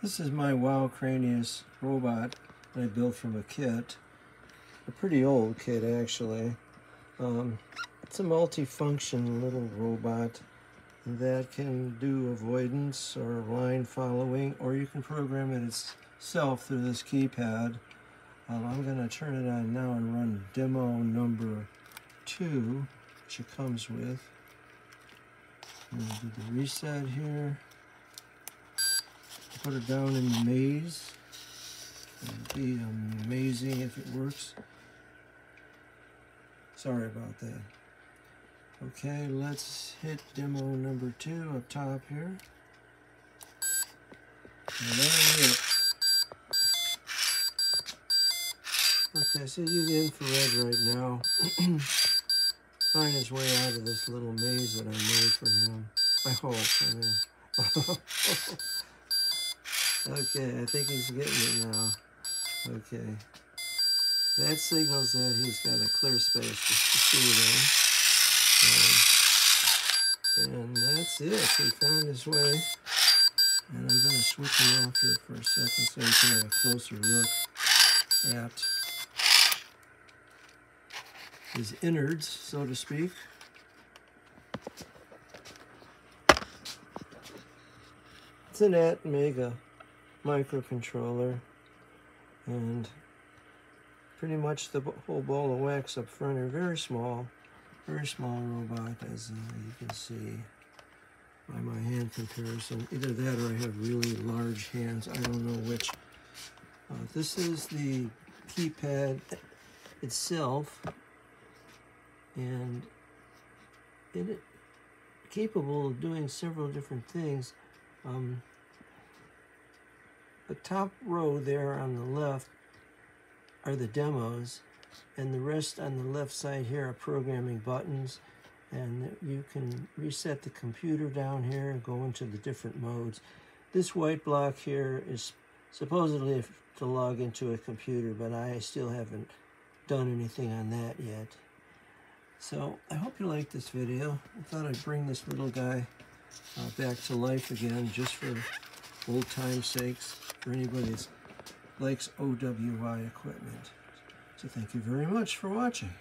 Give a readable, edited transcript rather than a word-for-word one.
This is my Wow Kranius robot that I built from a kit. A pretty old kit, actually. It's a multi-function little robot that can do avoidance or line following, or you can program it itself through this keypad. I'm going to turn it on now and run demo number 2, which it comes with. I'm going to do the reset here. Put it down in the maze. It'd be amazing if it works. Sorry about that. Okay, let's hit demo number 2 up top here. And there it. Okay, so the infrared right now. Find his way out of this little maze that I made for him. I hope. Okay, I think he's getting it now. Okay. That signals that he's got a clear space to see in. And that's it. He found his way. And I'm going to switch him off here for a second so you can have a closer look at his innards, so to speak. It's an Atmega microcontroller, and pretty much the whole ball of wax up front are very small robot, as you can see by my hand comparison. Either that or I have really large hands. I don't know which. This is the keypad itself, and it capable of doing several different things. The top row there on the left are the demos, and the rest on the left side here are programming buttons, and you can reset the computer down here and go into the different modes. This white block here is supposedly to log into a computer, but I still haven't done anything on that yet. So I hope you liked this video. I thought I'd bring this little guy back to life again, just for old time's sakes, for anybody that likes OWI equipment. So thank you very much for watching.